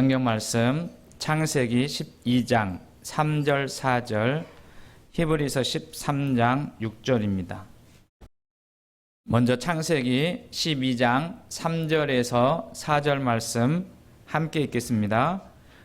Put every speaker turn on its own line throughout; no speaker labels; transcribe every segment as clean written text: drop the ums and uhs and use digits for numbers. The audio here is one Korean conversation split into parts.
성경 말씀 창세기 12장 3절 4절, 히브리서 13장 6절입니다. 먼저 창세기 12장 3절에서 4절 말씀 함께 읽겠습니다.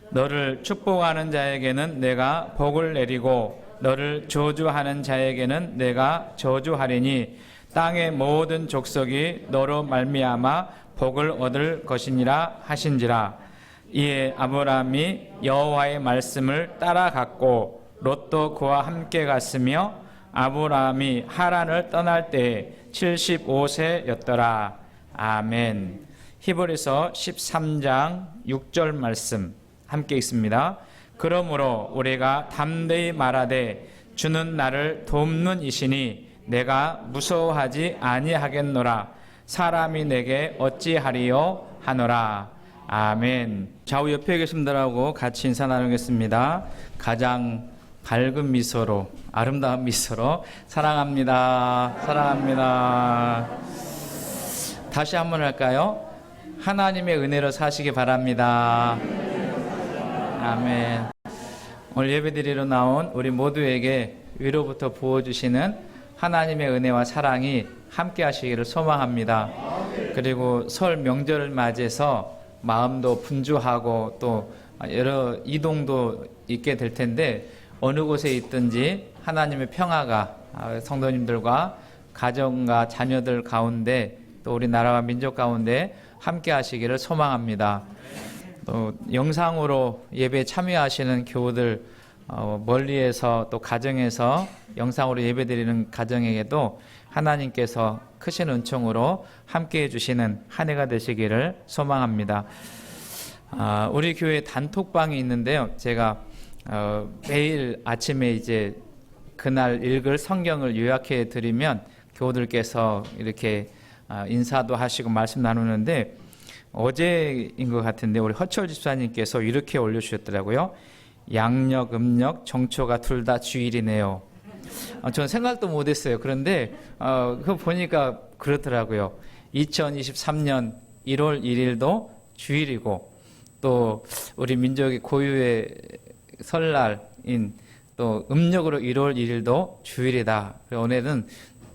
너를 축복하는 자에게는 내가 복을 내리고 너를 저주하는 자에게는 내가 저주하리니 땅의 모든 족속이 너로 말미암아 복을 얻을 것이니라 하신지라. 이에 아브라함이 여호와의 말씀을 따라갔고 롯도 그와 함께 갔으며 아브라함이 하란을 떠날 때에 75세였더라. 아멘. 히브리서 13장 6절 말씀 함께 읽습니다. 그러므로 우리가 담대히 말하되 주는 나를 돕는 이시니 내가 무서워하지 아니하겠노라. 사람이 내게 어찌하리요 하노라. 아멘. 좌우 옆에 계신 분들하고 같이 인사 나누겠습니다. 가장 밝은 미소로, 아름다운 미소로 사랑합니다. 사랑합니다. 다시 한번 할까요? 하나님의 은혜로 사시기 바랍니다. 아멘. 오늘 예배드리러 나온 우리 모두에게 위로부터 부어주시는 하나님의 은혜와 사랑이 함께 하시기를 소망합니다. 그리고 설 명절을 맞이해서 마음도 분주하고 또 여러 이동도 있게 될 텐데 어느 곳에 있든지 하나님의 평화가 성도님들과 가정과 자녀들 가운데 또 우리 나라와 민족 가운데 함께 하시기를 소망합니다. 또 영상으로 예배에 참여하시는 교우들, 멀리에서 또 가정에서 영상으로 예배드리는 가정에게도 하나님께서 크신 은총으로 함께해 주시는 한 해가 되시기를 소망합니다. 우리 교회 단톡방이 있는데요. 제가 매일 아침에 이제 그날 읽을 성경을 요약해 드리면 교우들께서 이렇게 인사도 하시고 말씀 나누는데 어제인 것 같은데 우리 허철 집사님께서 이렇게 올려주셨더라고요. 양력, 음력, 정초가 둘 다 주일이네요. 저는 생각도 못했어요. 그런데 그거 보니까 그렇더라고요. 2023년 1월 1일도 주일이고 또 우리 민족의 고유의 설날인 또 음력으로 1월 1일도 주일이다. 오늘은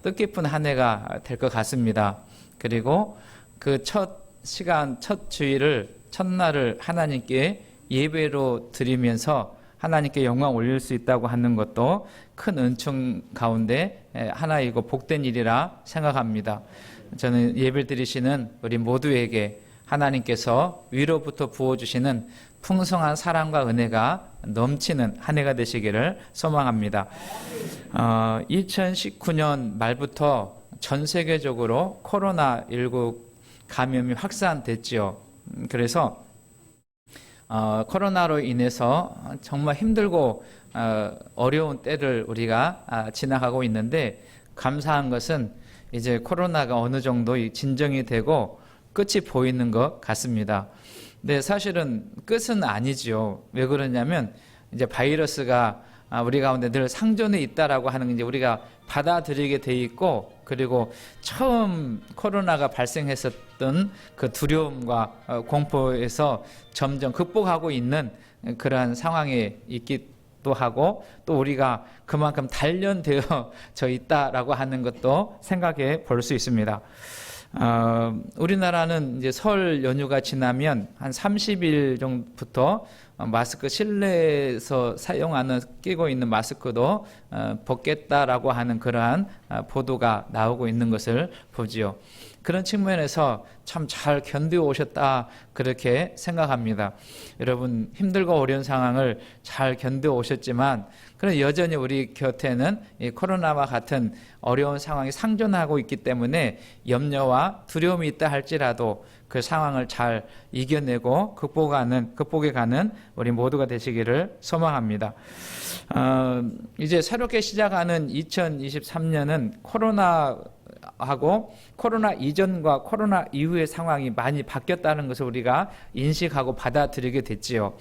뜻깊은 한 해가 될 것 같습니다. 그리고 그 첫 시간, 첫 주일을, 첫날을 하나님께 예배로 드리면서 하나님께 영광 올릴 수 있다고 하는 것도 큰 은총 가운데 하나이고 복된 일이라 생각합니다. 저는 예배를 드리시는 우리 모두에게 하나님께서 위로부터 부어주시는 풍성한 사랑과 은혜가 넘치는 한 해가 되시기를 소망합니다. 2019년 말부터 전 세계적으로 코로나19 감염이 확산됐지요. 그래서 코로나로 인해서 정말 힘들고 어려운 때를 우리가 지나가고 있는데 감사한 것은 이제 코로나가 어느 정도 진정이 되고 끝이 보이는 것 같습니다. 근데 사실은 끝은 아니죠. 왜 그러냐면 이제 바이러스가 우리 가운데 늘 상존해 있다라고 하는 게 이제 우리가 받아들이게 돼 있고 그리고 처음 코로나가 발생했었던 그 두려움과 공포에서 점점 극복하고 있는 그러한 상황에 있기도 하고 또 우리가 그만큼 단련되어져 있다라고 하는 것도 생각해 볼 수 있습니다. 우리나라는 이제 설 연휴가 지나면 한 30일 정도부터 마스크 실내에서 사용하는 끼고 있는 마스크도 벗겠다라고 하는 그러한 보도가 나오고 있는 것을 보지요. 그런 측면에서 참 잘 견디어 오셨다 그렇게 생각합니다. 여러분 힘들고 어려운 상황을 잘 견디어 오셨지만 그런 여전히 우리 곁에는 이 코로나와 같은 어려운 상황이 상존하고 있기 때문에 염려와 두려움이 있다 할지라도 그 상황을 잘 이겨내고 극복해 가는 우리 모두가 되시기를 소망합니다. 이제 새롭게 시작하는 2023년은 코로나하고 코로나 이전과 코로나 이후의 상황이 많이 바뀌었다는 것을 우리가 인식하고 받아들이게 됐지요.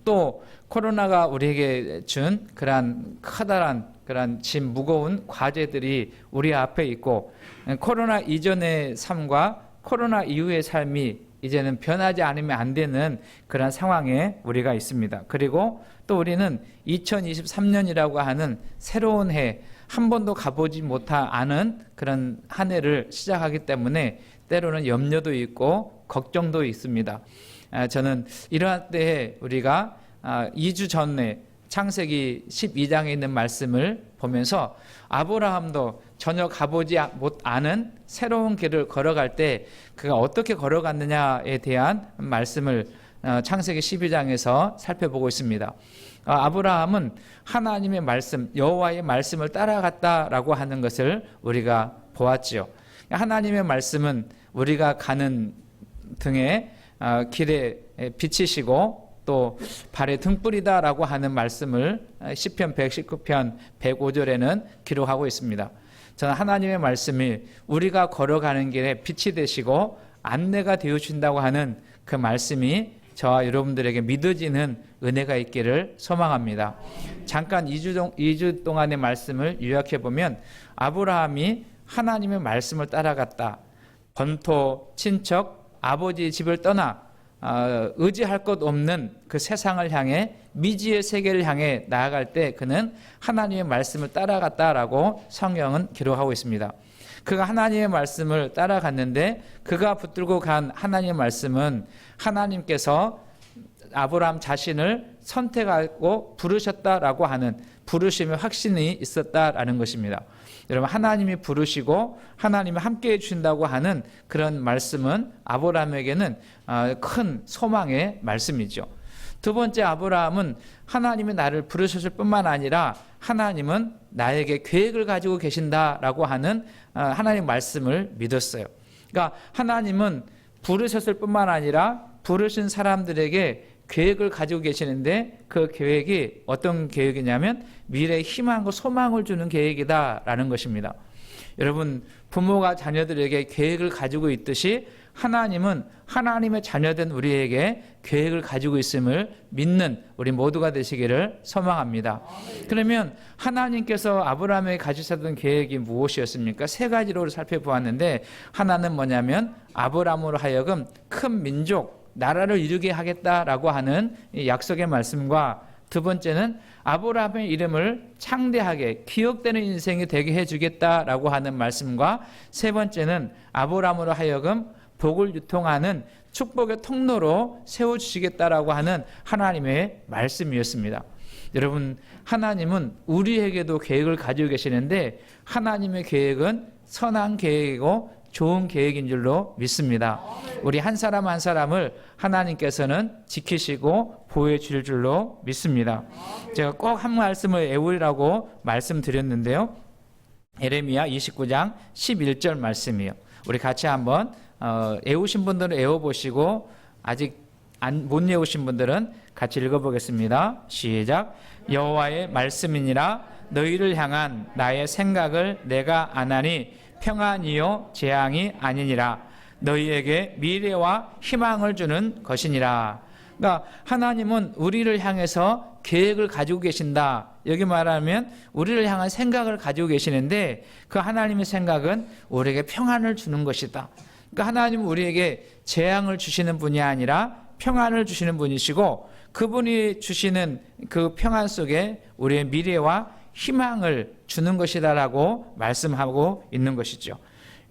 또 코로나가 우리에게 준 그러한 커다란 그러한 짐 무거운 과제들이 우리 앞에 있고 코로나 이전의 삶과 코로나 이후의 삶이 이제는 변하지 않으면 안 되는 그런 상황에 우리가 있습니다. 그리고 또 우리는 2023년이라고 하는 새로운 해, 한 번도 가보지 못하는 그런 한 해를 시작하기 때문에 때로는 염려도 있고 걱정도 있습니다. 저는 이러한 때에 우리가 2주 전에 창세기 12장에 있는 말씀을 보면서 아브라함도 전혀 가보지 않은 새로운 길을 걸어갈 때 그가 어떻게 걸어갔느냐에 대한 말씀을 창세기 12장에서 살펴보고 있습니다. 아브라함은 하나님의 말씀, 여호와의 말씀을 따라갔다라고 하는 것을 우리가 보았지요. 하나님의 말씀은 우리가 가는 등에 길에 비치시고 또 발의 등불이다라고 하는 말씀을 시편 119편 105절에는 기록하고 있습니다. 저는 하나님의 말씀이 우리가 걸어가는 길에 빛이 되시고 안내가 되어 준다고 하는 그 말씀이 저와 여러분들에게 믿어지는 은혜가 있기를 소망합니다. 잠깐 2주 동안의 말씀을 요약해 보면 아브라함이 하나님의 말씀을 따라갔다. 본토, 친척, 아버지의 집을 떠나 의지할 것 없는 그 세상을 향해 미지의 세계를 향해 나아갈 때 그는 하나님의 말씀을 따라갔다라고 성경은 기록하고 있습니다. 그가 하나님의 말씀을 따라갔는데 그가 붙들고 간 하나님의 말씀은 하나님께서 아브라함 자신을 선택하고 부르셨다라고 하는 부르심의 확신이 있었다라는 것입니다. 여러분, 하나님이 부르시고 하나님이 함께해 주신다고 하는 그런 말씀은 아브라함에게는 큰 소망의 말씀이죠. 두 번째, 아브라함은 하나님이 나를 부르셨을 뿐만 아니라 하나님은 나에게 계획을 가지고 계신다라고 하는 하나님의 말씀을 믿었어요. 그러니까 하나님은 부르셨을 뿐만 아니라 부르신 사람들에게 계획을 가지고 계시는데 그 계획이 어떤 계획이냐면 미래의 희망과 소망을 주는 계획이다라는 것입니다. 여러분, 부모가 자녀들에게 계획을 가지고 있듯이 하나님은 하나님의 자녀된 우리에게 계획을 가지고 있음을 믿는 우리 모두가 되시기를 소망합니다. 그러면 하나님께서 아브라함에게 가지셨던 계획이 무엇이었습니까? 세 가지로 살펴보았는데 하나는 뭐냐면 아브라함으로 하여금 큰 민족, 나라를 이루게 하겠다라고 하는 약속의 말씀과 두 번째는 아브라함의 이름을 창대하게 기억되는 인생이 되게 해주겠다라고 하는 말씀과 세 번째는 아브라함으로 하여금 복을 유통하는 축복의 통로로 세워주시겠다라고 하는 하나님의 말씀이었습니다. 여러분, 하나님은 우리에게도 계획을 가지고 계시는데 하나님의 계획은 선한 계획이고 좋은 계획인 줄로 믿습니다. 우리 한 사람 한 사람을 하나님께서는 지키시고 보호해 줄 줄로 믿습니다. 제가 꼭 한 말씀을 외우라고 말씀드렸는데요. 예레미야 29장 11절 말씀이에요. 우리 같이 한번 외우신 분들은 외워보시고 아직 못 외우신 분들은 같이 읽어보겠습니다. 시작. 여호와의 말씀이니라 너희를 향한 나의 생각을 내가 아나니 평안이요 재앙이 아니니라 너희에게 미래와 희망을 주는 것이니라. 그러니까 하나님은 우리를 향해서 계획을 가지고 계신다. 여기 말하면 우리를 향한 생각을 가지고 계시는데 그 하나님의 생각은 우리에게 평안을 주는 것이다. 그러니까 하나님은 우리에게 재앙을 주시는 분이 아니라 평안을 주시는 분이시고 그분이 주시는 그 평안 속에 우리의 미래와 희망을 주는 것이다라고 말씀하고 있는 것이죠.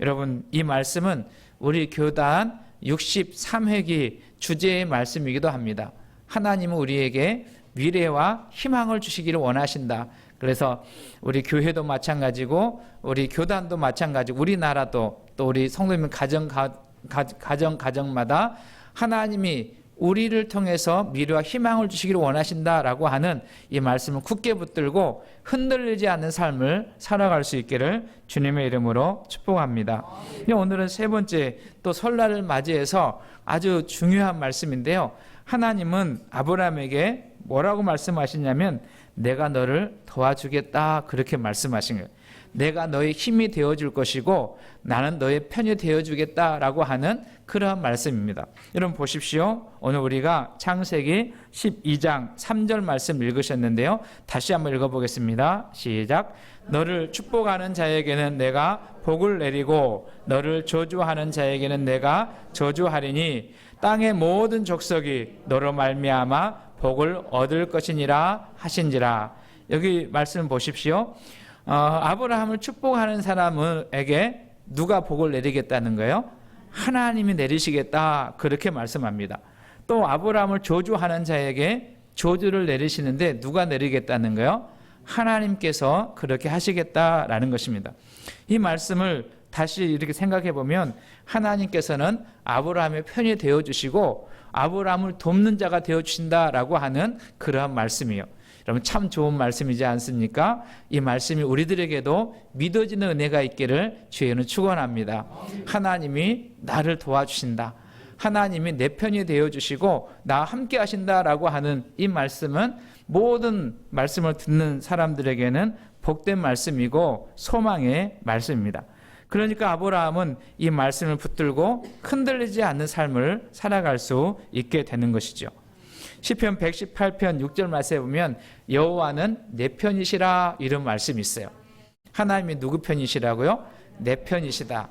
여러분, 이 말씀은 우리 교단 63회기 주제의 말씀이기도 합니다. 하나님은 우리에게 미래와 희망을 주시기를 원하신다. 그래서 우리 교회도 마찬가지고 우리 교단도 마찬가지고 우리나라도 또 우리 성도님 가정마다 하나님이 우리를 통해서 미래와 희망을 주시기를 원하신다라고 하는 이 말씀을 굳게 붙들고 흔들리지 않는 삶을 살아갈 수 있기를 주님의 이름으로 축복합니다. 오늘은 세 번째, 또 설날을 맞이해서 아주 중요한 말씀인데요. 하나님은 아브라함에게 뭐라고 말씀하시냐면 내가 너를 도와주겠다 그렇게 말씀하신 거예요. 내가 너의 힘이 되어줄 것이고 나는 너의 편이 되어주겠다라고 하는 그러한 말씀입니다. 여러분 보십시오. 오늘 우리가 창세기 12장 3절 말씀 읽으셨는데요. 다시 한번 읽어보겠습니다. 시작. 너를 축복하는 자에게는 내가 복을 내리고 너를 저주하는 자에게는 내가 저주하리니 땅의 모든 족속이 너로 말미암아 복을 얻을 것이니라 하신지라. 여기 말씀 보십시오. 아브라함을 축복하는 사람에게 누가 복을 내리겠다는 거예요? 하나님이 내리시겠다, 그렇게 말씀합니다. 또 아브라함을 저주하는 자에게 저주를 내리시는데 누가 내리겠다는 거예요? 하나님께서 그렇게 하시겠다라는 것입니다. 이 말씀을 다시 이렇게 생각해 보면 하나님께서는 아브라함의 편이 되어주시고 아브라함을 돕는 자가 되어주신다라고 하는 그러한 말씀이에요. 여러분 참 좋은 말씀이지 않습니까? 이 말씀이 우리들에게도 믿어지는 은혜가 있기를 주의는 축원합니다. 하나님이 나를 도와주신다. 하나님이 내 편이 되어주시고 나와 함께 하신다라고 하는 이 말씀은 모든 말씀을 듣는 사람들에게는 복된 말씀이고 소망의 말씀입니다. 그러니까 아브라함은 이 말씀을 붙들고 흔들리지 않는 삶을 살아갈 수 있게 되는 것이죠. 시편 118편 6절 말씀에 보면 여호와는 내 편이시라 이런 말씀이 있어요. 하나님이 누구 편이시라고요? 내 편이시다.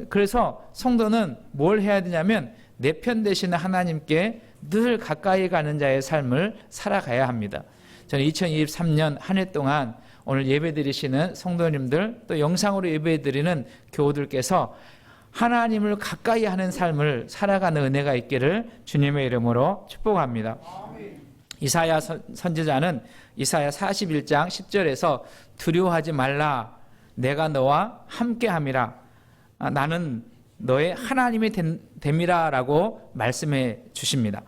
그래서 성도는 뭘 해야 되냐면 내 편 되시는 하나님께 늘 가까이 가는 자의 삶을 살아가야 합니다. 저는 2023년 한 해 동안 오늘 예배드리시는 성도님들 또 영상으로 예배드리는 교우들께서 하나님을 가까이 하는 삶을 살아가는 은혜가 있기를 주님의 이름으로 축복합니다. 이사야 선지자는 이사야 41장 10절에서 두려워하지 말라 내가 너와 함께함이라 나는 너의 하나님이 됨이라 라고 말씀해 주십니다.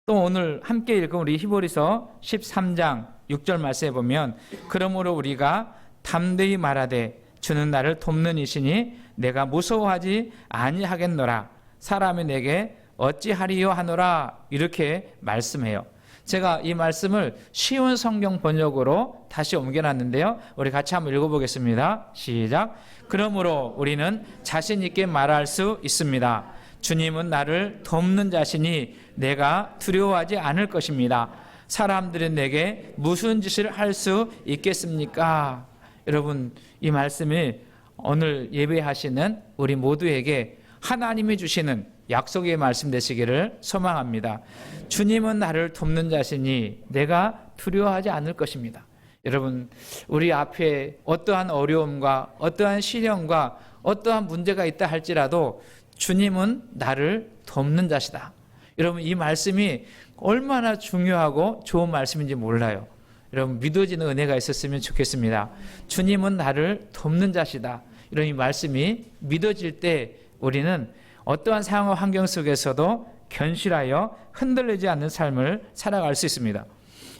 또 오늘 함께 읽은 우리 히브리서 13장 6절 말씀에 보면 그러므로 우리가 담대히 말하되 주는 나를 돕는 이시니 내가 무서워하지 아니하겠노라 사람이 내게 어찌하리요 하노라 이렇게 말씀해요. 제가 이 말씀을 쉬운 성경 번역으로 다시 옮겨놨는데요. 우리 같이 한번 읽어보겠습니다. 시작. 그러므로 우리는 자신 있게 말할 수 있습니다. 주님은 나를 돕는 자시니 내가 두려워하지 않을 것입니다. 사람들은 내게 무슨 짓을 할 수 있겠습니까? 여러분 이 말씀이 오늘 예배하시는 우리 모두에게 하나님이 주시는 약속의 말씀 되시기를 소망합니다. 주님은 나를 돕는 자시니 내가 두려워하지 않을 것입니다. 여러분 우리 앞에 어떠한 어려움과 어떠한 시련과 어떠한 문제가 있다 할지라도 주님은 나를 돕는 자시다. 여러분 이 말씀이 얼마나 중요하고 좋은 말씀인지 몰라요. 여러분 믿어지는 은혜가 있었으면 좋겠습니다. 주님은 나를 돕는 자시다. 이런 이 말씀이 믿어질 때 우리는 어떠한 상황 환경 속에서도 견실하여 흔들리지 않는 삶을 살아갈 수 있습니다.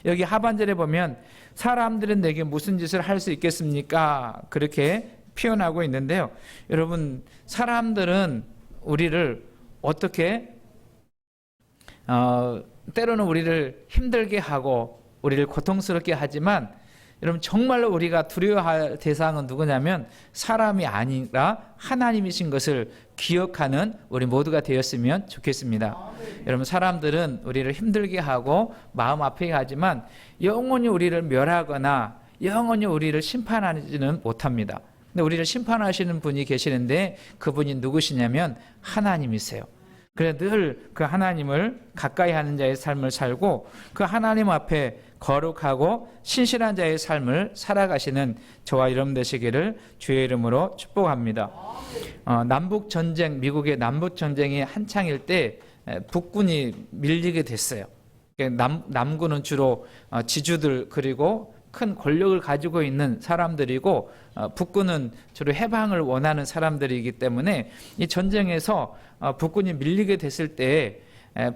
여기 하반절에 보면 사람들은 내게 무슨 짓을 할 수 있겠습니까? 그렇게 표현하고 있는데요. 여러분 사람들은 우리를 어떻게 때로는 우리를 힘들게 하고 우리를 고통스럽게 하지만 여러분 정말로 우리가 두려워할 대상은 누구냐면 사람이 아니라 하나님이신 것을 기억하는 우리 모두가 되었으면 좋겠습니다. 여러분 사람들은 우리를 힘들게 하고 마음 아프게 하지만 영원히 우리를 멸하거나 영원히 우리를 심판하지는 못합니다. 근데 우리를 심판하시는 분이 계시는데 그분이 누구시냐면 하나님이세요. 그래 늘 그 하나님을 가까이 하는 자의 삶을 살고 그 하나님 앞에 거룩하고 신실한 자의 삶을 살아가시는 저와 여러분 되시기를 주의 이름으로 축복합니다. 남북 전쟁, 미국의 남북 전쟁이 한창일 때 북군이 밀리게 됐어요. 남군은 주로 지주들 그리고 큰 권력을 가지고 있는 사람들이고 북군은 주로 해방을 원하는 사람들이기 때문에 이 전쟁에서 북군이 밀리게 됐을 때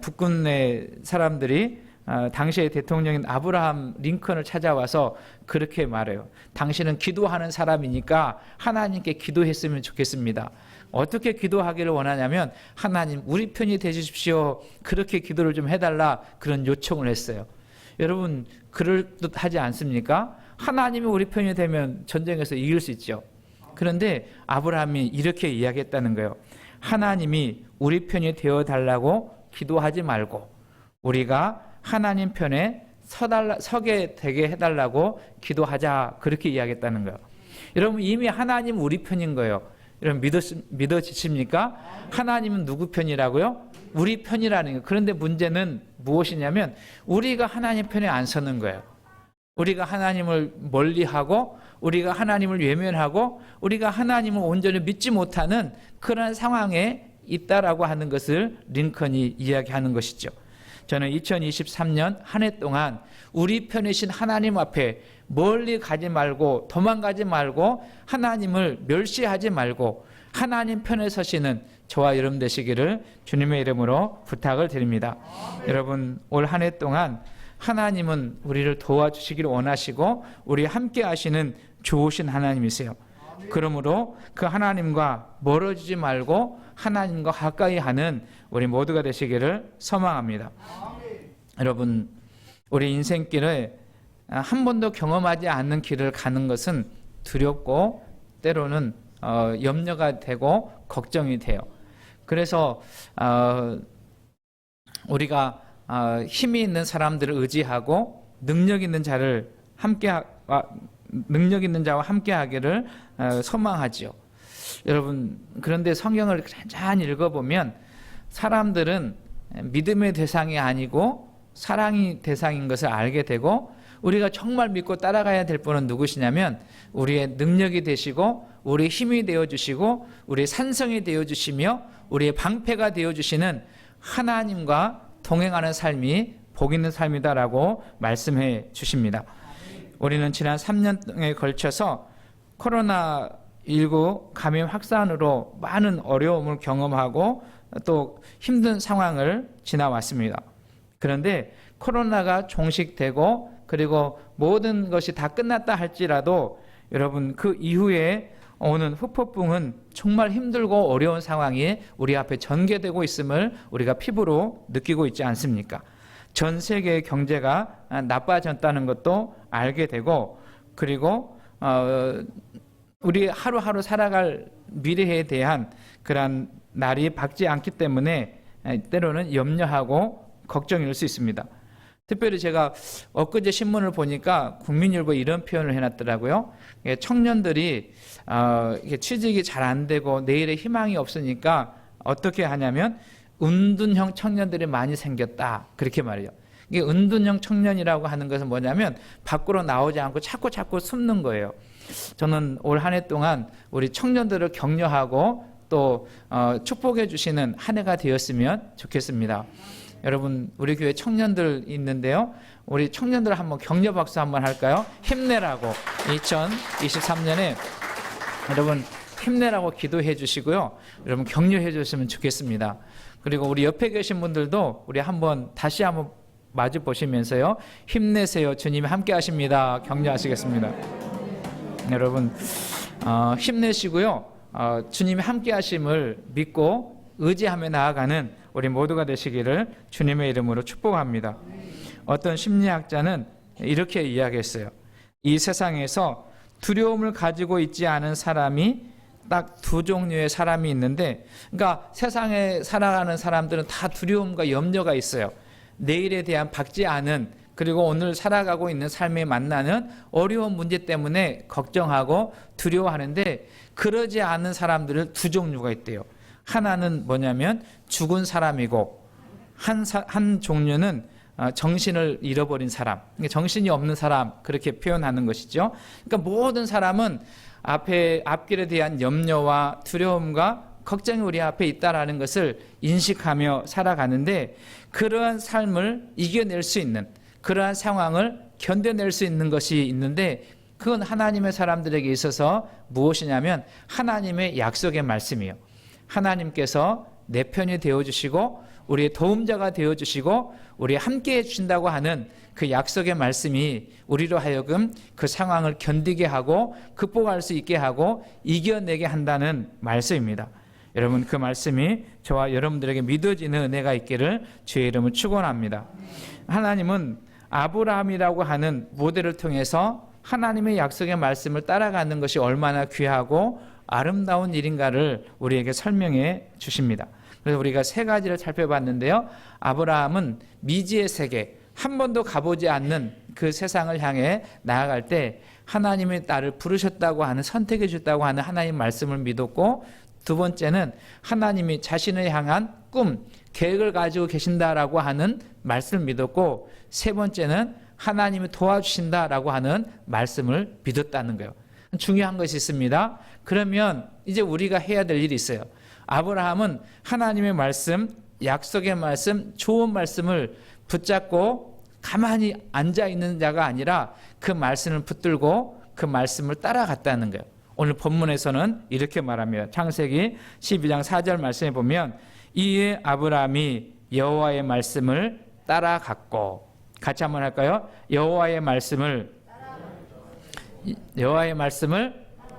북군의 사람들이 당시의 대통령인 아브라함 링컨을 찾아와서 그렇게 말해요. 당신은 기도하는 사람이니까 하나님께 기도했으면 좋겠습니다. 어떻게 기도하기를 원하냐면 하나님 우리 편이 되주십시오. 그렇게 기도를 좀 해달라 그런 요청을 했어요. 여러분 그럴듯하지 않습니까? 하나님이 우리 편이 되면 전쟁에서 이길 수 있죠. 그런데 아브라함이 이렇게 이야기했다는 거예요. 하나님이 우리 편이 되어달라고 기도하지 말고 우리가 하나님 편에 서게 되게 해달라고 기도하자, 그렇게 이야기했다는 거예요. 여러분, 이미 하나님 우리 편인 거예요. 여러분, 믿어지십니까? 하나님은 누구 편이라고요? 우리 편이라는 거예요. 그런데 문제는 무엇이냐면 우리가 하나님 편에 안 서는 거예요. 우리가 하나님을 멀리하고 우리가 하나님을 외면하고 우리가 하나님을 온전히 믿지 못하는 그런 상황에 있다라고 하는 것을 링컨이 이야기하는 것이죠. 저는 2023년 한 해 동안 우리 편이신 하나님 앞에 멀리 가지 말고 도망가지 말고 하나님을 멸시하지 말고 하나님 편에 서시는 저와 여러분 되시기를 주님의 이름으로 부탁을 드립니다. 여러분, 올 한 해 동안 하나님은 우리를 도와주시기를 원하시고 우리 함께 하시는 좋으신 하나님이세요. 그러므로 그 하나님과 멀어지지 말고 하나님과 가까이 하는 우리 모두가 되시기를 소망합니다. 여러분, 우리 인생길을 한 번도 경험하지 않는 길을 가는 것은 두렵고 때로는 염려가 되고 걱정이 돼요. 그래서 우리가 힘이 있는 사람들을 의지하고 능력 있는 자와 함께하기를 소망하지요. 여러분, 그런데 성경을 잔잔히 읽어보면 사람들은 믿음의 대상이 아니고 사랑이 대상인 것을 알게 되고 우리가 정말 믿고 따라가야 될 분은 누구시냐면 우리의 능력이 되시고 우리의 힘이 되어주시고 우리의 산성이 되어주시며 우리의 방패가 되어주시는 하나님과 동행하는 삶이 복 있는 삶이다라고 말씀해 주십니다. 우리는 지난 3년에 걸쳐서 코로나19 감염 확산으로 많은 어려움을 경험하고 또 힘든 상황을 지나왔습니다. 그런데 코로나가 종식되고 그리고 모든 것이 다 끝났다 할지라도 여러분, 그 이후에 오는 후폭풍은 정말 힘들고 어려운 상황이 우리 앞에 전개되고 있음을 우리가 피부로 느끼고 있지 않습니까? 전 세계의 경제가 나빠졌다는 것도 알게 되고 그리고 우리 하루하루 살아갈 미래에 대한 그런 날이 밝지 않기 때문에 때로는 염려하고 걱정일 수 있습니다. 특별히 제가 엊그제 신문을 보니까 국민일보에 이런 표현을 해놨더라고요. 청년들이 취직이 잘 안 되고 내일의 희망이 없으니까 어떻게 하냐면 은둔형 청년들이 많이 생겼다, 그렇게 말해요. 이게 은둔형 청년이라고 하는 것은 뭐냐면 밖으로 나오지 않고 자꾸 숨는 거예요. 저는 올 한 해 동안 우리 청년들을 격려하고 또 축복해 주시는 한 해가 되었으면 좋겠습니다. 여러분, 우리 교회 청년들 있는데요. 우리 청년들 한번 격려 박수 한번 할까요? 힘내라고 2023년에 여러분 힘내라고 기도해 주시고요. 여러분 격려해 주시면 좋겠습니다. 그리고 우리 옆에 계신 분들도 우리 다시 한번 마주 보시면서요. 힘내세요. 주님이 함께 하십니다. 격려하시겠습니다. 여러분 힘내시고요. 주님이 함께 하심을 믿고 의지하며 나아가는 우리 모두가 되시기를 주님의 이름으로 축복합니다. 어떤 심리학자는 이렇게 이야기했어요. 이 세상에서 두려움을 가지고 있지 않은 사람이 딱 두 종류의 사람이 있는데, 그러니까 세상에 살아가는 사람들은 다 두려움과 염려가 있어요. 내일에 대한 밝지 않은, 그리고 오늘 살아가고 있는 삶에 만나는 어려운 문제 때문에 걱정하고 두려워하는데, 그러지 않은 사람들은 두 종류가 있대요. 하나는 뭐냐면 죽은 사람이고, 한 종류는 정신을 잃어버린 사람, 정신이 없는 사람, 그렇게 표현하는 것이죠. 그러니까 모든 사람은 앞길에 대한 염려와 두려움과 걱정이 우리 앞에 있다라는 것을 인식하며 살아가는데, 그러한 삶을 이겨낼 수 있는, 그러한 상황을 견뎌낼 수 있는 것이 있는데, 그건 하나님의 사람들에게 있어서 무엇이냐면 하나님의 약속의 말씀이에요. 하나님께서 내 편이 되어주시고 우리의 도움자가 되어주시고 우리 함께 해주신다고 하는 그 약속의 말씀이 우리로 하여금 그 상황을 견디게 하고 극복할 수 있게 하고 이겨내게 한다는 말씀입니다. 여러분, 그 말씀이 저와 여러분들에게 믿어지는 은혜가 있기를 주의 이름을 축원합니다. 하나님은 아브라함이라고 하는 모델을 통해서 하나님의 약속의 말씀을 따라가는 것이 얼마나 귀하고 아름다운 일인가를 우리에게 설명해 주십니다. 그래서 우리가 세 가지를 살펴봤는데요. 아브라함은 미지의 세계, 한 번도 가보지 않는 그 세상을 향해 나아갈 때 하나님이 나를 부르셨다고 하는, 선택해 줬다고 하는 하나님 말씀을 믿었고, 두 번째는 하나님이 자신을 향한 꿈, 계획을 가지고 계신다라고 하는 말씀을 믿었고, 세 번째는 하나님이 도와주신다라고 하는 말씀을 믿었다는 거예요. 중요한 것이 있습니다. 그러면 이제 우리가 해야 될 일이 있어요. 아브라함은 하나님의 말씀, 약속의 말씀, 좋은 말씀을 붙잡고 가만히 앉아있는 자가 아니라 그 말씀을 붙들고 그 말씀을 따라갔다는 거예요. 오늘 본문에서는 이렇게 말합니다. 창세기 12장 4절 말씀에 보면 이에 아브라함이 여호와의 말씀을 따라갔고, 같이 한번 할까요? 여호와의 말씀을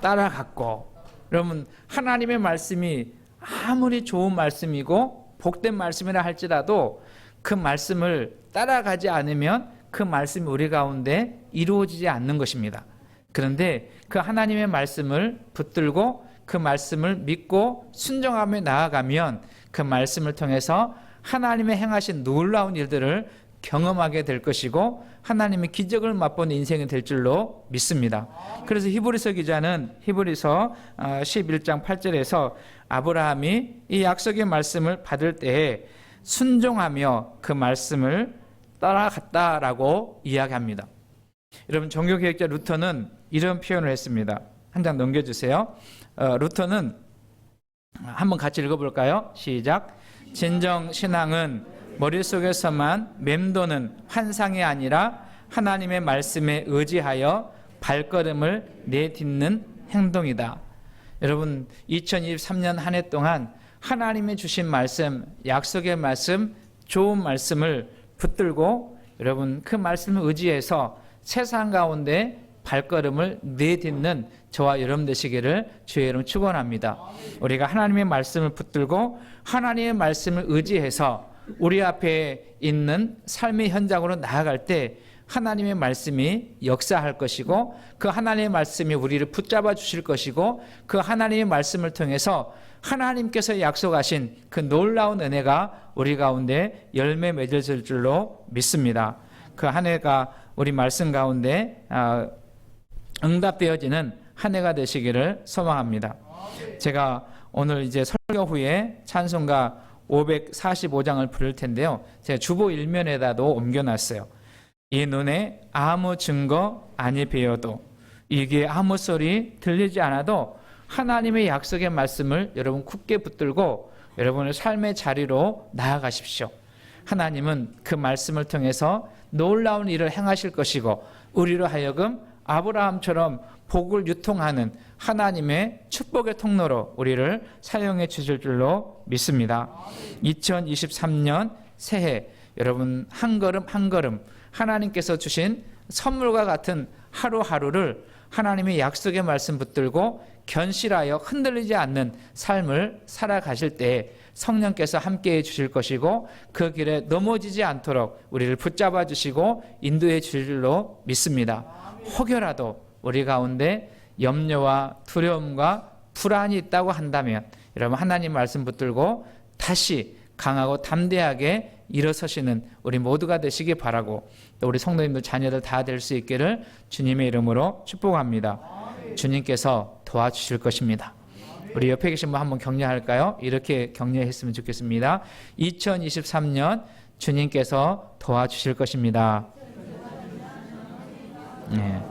따라갔고. 여러분, 하나님의 말씀이 아무리 좋은 말씀이고 복된 말씀이라 할지라도 그 말씀을 따라가지 않으면 그 말씀이 우리 가운데 이루어지지 않는 것입니다. 그런데 그 하나님의 말씀을 붙들고 그 말씀을 믿고 순종하며 나아가면 그 말씀을 통해서 하나님의 행하신 놀라운 일들을 경험하게 될 것이고 하나님의 기적을 맛보는 인생이 될 줄로 믿습니다. 그래서 히브리서 기자는 히브리서 11장 8절에서 아브라함이 이 약속의 말씀을 받을 때에 순종하며 그 말씀을 따라갔다라고 이야기합니다. 여러분, 종교개혁자 루터는 이런 표현을 했습니다. 한 장 넘겨주세요. 루터는 한번 같이 읽어볼까요? 시작. 진정 신앙은 머릿속에서만 맴도는 환상이 아니라 하나님의 말씀에 의지하여 발걸음을 내딛는 행동이다. 여러분, 2023년 한 해 동안 하나님의 주신 말씀, 약속의 말씀, 좋은 말씀을 붙들고 여러분 그 말씀을 의지해서 세상 가운데 발걸음을 내딛는 저와 여러분 되시기를 주의 이름 축원합니다. 우리가 하나님의 말씀을 붙들고 하나님의 말씀을 의지해서 우리 앞에 있는 삶의 현장으로 나아갈 때 하나님의 말씀이 역사할 것이고 그 하나님의 말씀이 우리를 붙잡아 주실 것이고 그 하나님의 말씀을 통해서 하나님께서 약속하신 그 놀라운 은혜가 우리 가운데 열매 맺을 줄로 믿습니다. 그 한 해가 우리 말씀 가운데 응답되어지는 한 해가 되시기를 소망합니다. 제가 오늘 이제 설교 후에 찬송가 545장을 부를 텐데요. 제가 주보 일면에다도 옮겨놨어요. 이 눈에 아무 증거 아니 배어도, 이게 아무 소리 들리지 않아도 하나님의 약속의 말씀을 여러분 굳게 붙들고 여러분의 삶의 자리로 나아가십시오. 하나님은 그 말씀을 통해서 놀라운 일을 행하실 것이고 우리로 하여금 아브라함처럼 복을 유통하는 하나님의 축복의 통로로 우리를 사용해 주실 줄로 믿습니다. 2023년 새해 여러분 한 걸음 한 걸음 하나님께서 주신 선물과 같은 하루하루를 하나님의 약속의 말씀 붙들고 견실하여 흔들리지 않는 삶을 살아가실 때 성령께서 함께해 주실 것이고 그 길에 넘어지지 않도록 우리를 붙잡아 주시고 인도해 주실 줄로 믿습니다. 혹여라도 우리 가운데 염려와 두려움과 불안이 있다고 한다면 여러분 하나님 말씀 붙들고 다시 강하고 담대하게 일어서시는 우리 모두가 되시기 바라고 또 우리 성도님들 자녀들 다 될 수 있기를 주님의 이름으로 축복합니다. 주님께서 도와주실 것입니다. 우리 옆에 계신 분 한번 격려할까요? 이렇게 격려했으면 좋겠습니다. 2023년 주님께서 도와주실 것입니다. 네.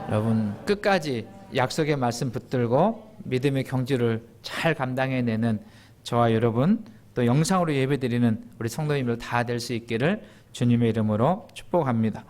여러분 끝까지 약속의 말씀 붙들고 믿음의 경주를 잘 감당해내는 저와 여러분 또 영상으로 예배드리는 우리 성도님들 다 될 수 있기를 주님의 이름으로 축복합니다.